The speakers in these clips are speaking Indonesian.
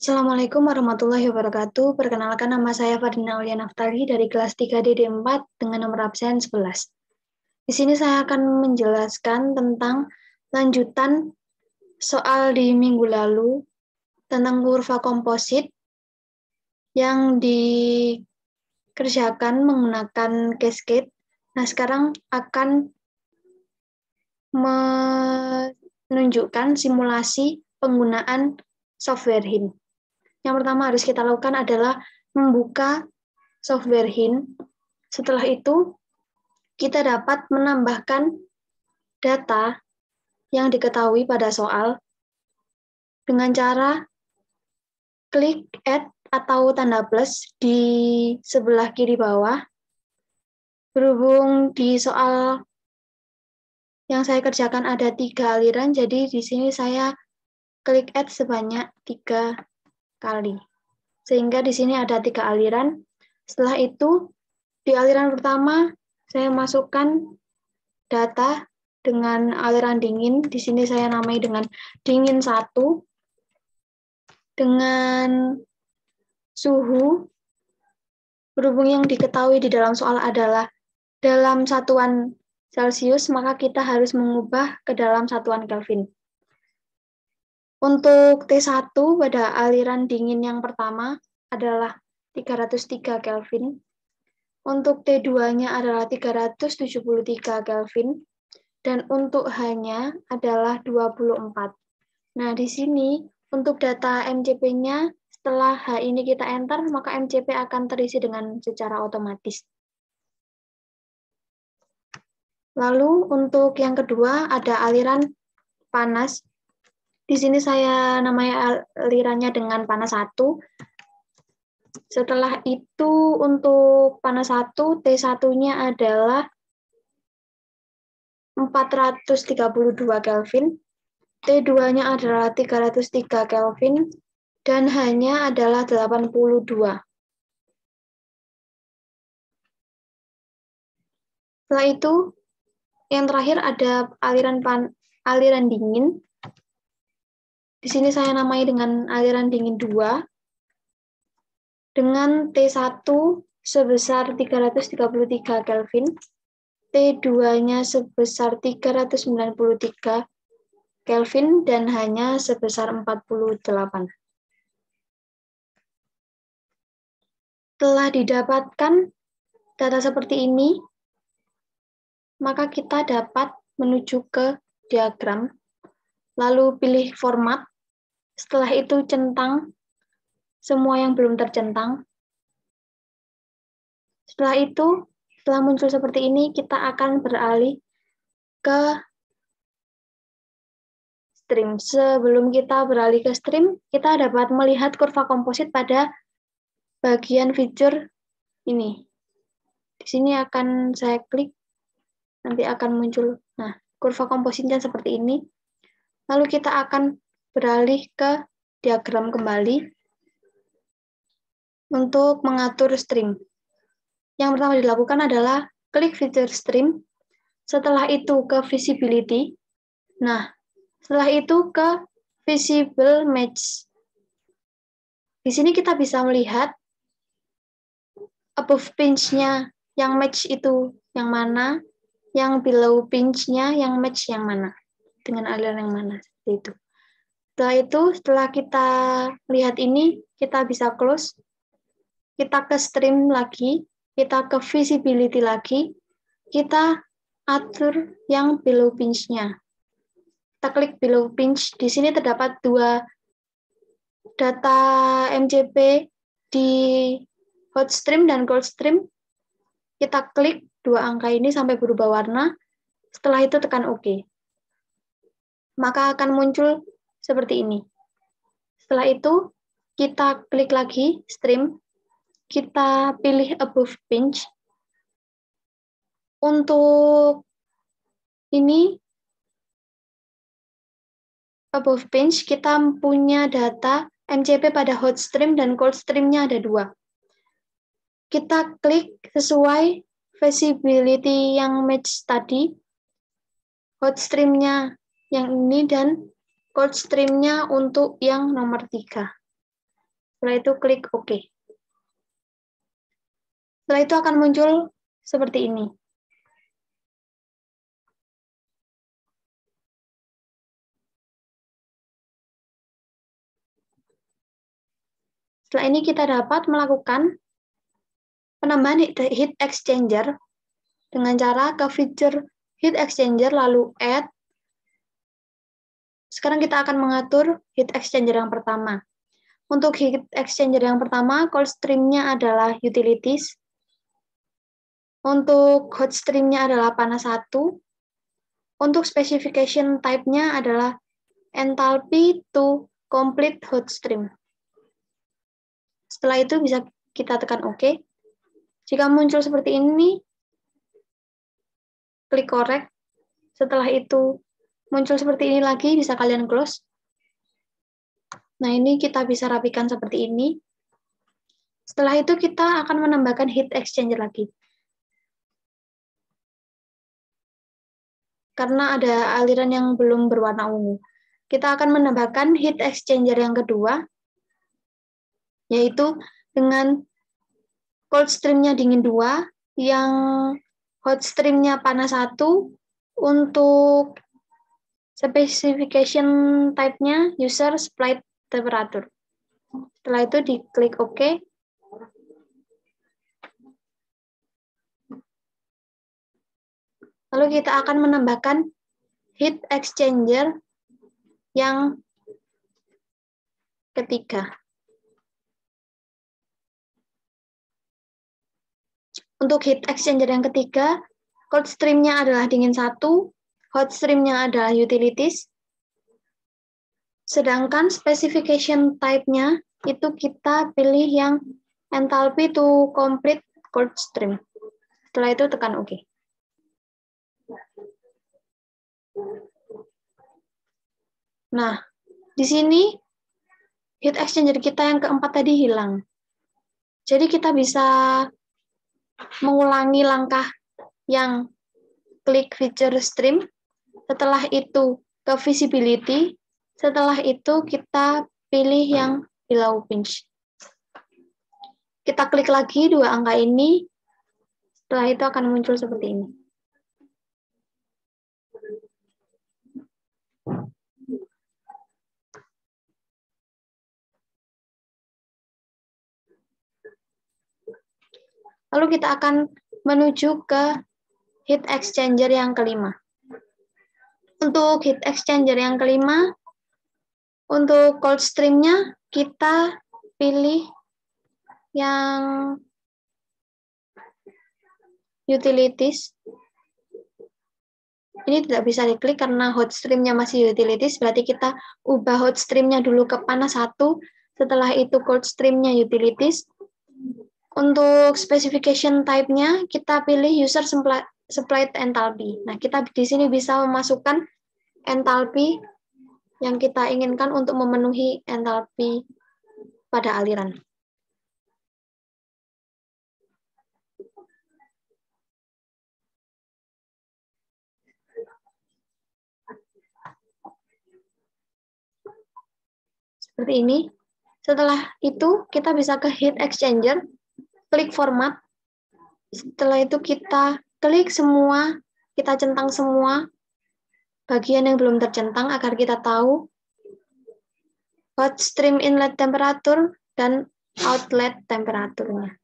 Assalamualaikum warahmatullahi wabarakatuh. Perkenalkan, nama saya Fardina Aulia Naftali dari kelas 3D4 dengan nomor absen 11. Di sini saya akan menjelaskan tentang lanjutan soal di minggu lalu tentang kurva komposit yang dikerjakan menggunakan cascade. Nah, sekarang akan menunjukkan simulasi penggunaan software HIN. Yang pertama harus kita lakukan adalah membuka software HIN. Setelah itu, kita dapat menambahkan data yang diketahui pada soal dengan cara klik add atau tanda plus di sebelah kiri bawah. Berhubung di soal yang saya kerjakan ada 3 aliran, jadi di sini saya klik add sebanyak 3 kali. Sehingga di sini ada 3 aliran. Setelah itu, di aliran pertama, saya masukkan data dengan aliran dingin. Di sini saya namai dengan dingin 1. Dengan suhu, berhubung yang diketahui di dalam soal adalah dalam satuan Celcius, maka kita harus mengubah ke dalam satuan Kelvin. Untuk T1 pada aliran dingin yang pertama adalah 303 Kelvin. Untuk T2-nya adalah 373 Kelvin. Dan untuk H-nya adalah 24. Nah, di sini untuk data MCP-nya setelah H ini kita enter, maka MCP akan terisi dengan secara otomatis. Lalu untuk yang kedua ada aliran panas. Di sini saya namai alirannya dengan panas 1. Setelah itu untuk panas 1, T1-nya adalah 432 Kelvin, T2-nya adalah 303 Kelvin, dan H-nya adalah 82. Setelah itu, yang terakhir ada aliran dingin. Di sini saya namai dengan aliran dingin 2, dengan T1 sebesar 333 Kelvin, T2-nya sebesar 393 Kelvin, dan H-nya sebesar 48. Setelah didapatkan data seperti ini, maka kita dapat menuju ke diagram, lalu pilih format, setelah itu centang semua yang belum tercentang. Setelah itu, setelah muncul seperti ini, kita akan beralih ke stream. Sebelum kita beralih ke stream, kita dapat melihat kurva komposit pada bagian fitur ini. Di sini akan saya klik, nanti akan muncul. Nah, kurva kompositnya seperti ini. Lalu kita akan beralih ke diagram kembali untuk mengatur stream. Yang pertama dilakukan adalah klik fitur stream, setelah itu ke visibility. Nah, setelah itu ke visible match. Di sini kita bisa melihat above pinch-nya yang match itu yang mana, yang below pinch-nya yang match yang mana, dengan aliran yang mana, seperti itu. Setelah itu, setelah kita lihat ini, kita bisa close, kita ke stream lagi, kita ke visibility lagi, kita atur yang below pinch-nya. Kita klik below pinch, di sini terdapat 2 data MCP di hot stream dan cold stream. Kita klik 2 angka ini sampai berubah warna, setelah itu tekan OK. Maka akan muncul seperti ini. Setelah itu, kita klik lagi stream, kita pilih above pinch. Untuk ini, above pinch, kita punya data MCP pada hot stream dan cold stream-nya ada 2. Kita klik sesuai visibility yang match tadi, hot stream-nya yang ini dan cold stream-nya untuk yang nomor 3. Setelah itu klik OK. Setelah itu akan muncul seperti ini. Setelah ini kita dapat melakukan penambahan heat exchanger dengan cara ke feature heat exchanger lalu add. Sekarang kita akan mengatur heat exchanger yang pertama. Untuk heat exchanger yang pertama, cold stream-nya adalah utilities. Untuk hot stream-nya adalah panas 1. Untuk specification type-nya adalah enthalpy to complete hot stream. Setelah itu bisa kita tekan OK. Jika muncul seperti ini, klik correct. Setelah itu muncul seperti ini lagi, bisa kalian close. Nah, ini kita bisa rapikan seperti ini. Setelah itu kita akan menambahkan heat exchanger lagi. Karena ada aliran yang belum berwarna ungu. Kita akan menambahkan heat exchanger yang kedua, yaitu dengan cold stream-nya dingin 2, yang hot stream-nya panas 1, untuk specification type-nya user supply temperature. Setelah itu diklik OK. Lalu kita akan menambahkan heat exchanger yang ketiga. Untuk heat exchanger yang ketiga, cold stream-nya adalah dingin 1, hot stream-nya adalah utilities, sedangkan specification type-nya itu kita pilih yang enthalpy to complete cold stream. Setelah itu tekan OK. Nah, di sini heat exchanger kita yang keempat tadi hilang. Jadi kita bisa mengulangi langkah yang klik feature stream, setelah itu ke visibility, setelah itu kita pilih yang below pinch. Kita klik lagi 2 angka ini, setelah itu akan muncul seperti ini. Lalu kita akan menuju ke heat exchanger yang kelima. Untuk heat exchanger yang kelima, untuk cold stream-nya kita pilih yang utilities. Ini tidak bisa diklik karena hot stream-nya masih utilities, berarti kita ubah hot stream-nya dulu ke panas 1, setelah itu cold stream-nya utilities. Untuk specification type-nya, kita pilih user supplied enthalpy. Nah, kita di sini bisa memasukkan enthalpy yang kita inginkan untuk memenuhi enthalpy pada aliran. Seperti ini. Setelah itu, kita bisa ke heat exchanger, klik format. Setelah itu kita klik semua, kita centang semua bagian yang belum tercentang agar kita tahu hot stream inlet temperature dan outlet temperaturnya.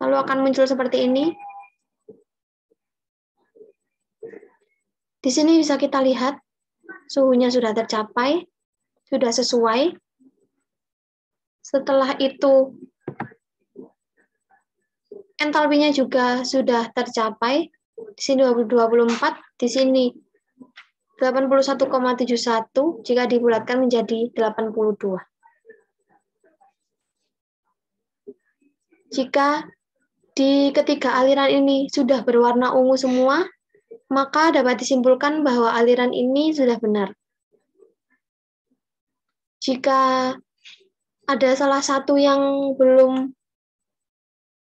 Lalu akan muncul seperti ini. Di sini bisa kita lihat suhunya sudah tercapai, sudah sesuai. Setelah itu enthalpinya juga sudah tercapai. Di sini 24, di sini 81,71 jika dibulatkan menjadi 82. Jika di ketiga aliran ini sudah berwarna ungu semua, maka dapat disimpulkan bahwa aliran ini sudah benar. Jika ada salah satu yang belum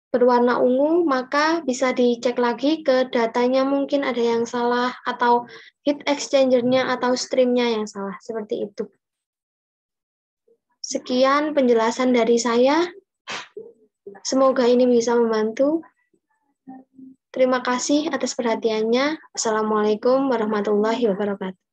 berwarna ungu, maka bisa dicek lagi ke datanya, mungkin ada yang salah, atau heat exchanger-nya atau stream-nya yang salah, seperti itu. Sekian penjelasan dari saya. Semoga ini bisa membantu. Terima kasih atas perhatiannya. Assalamualaikum warahmatullahi wabarakatuh.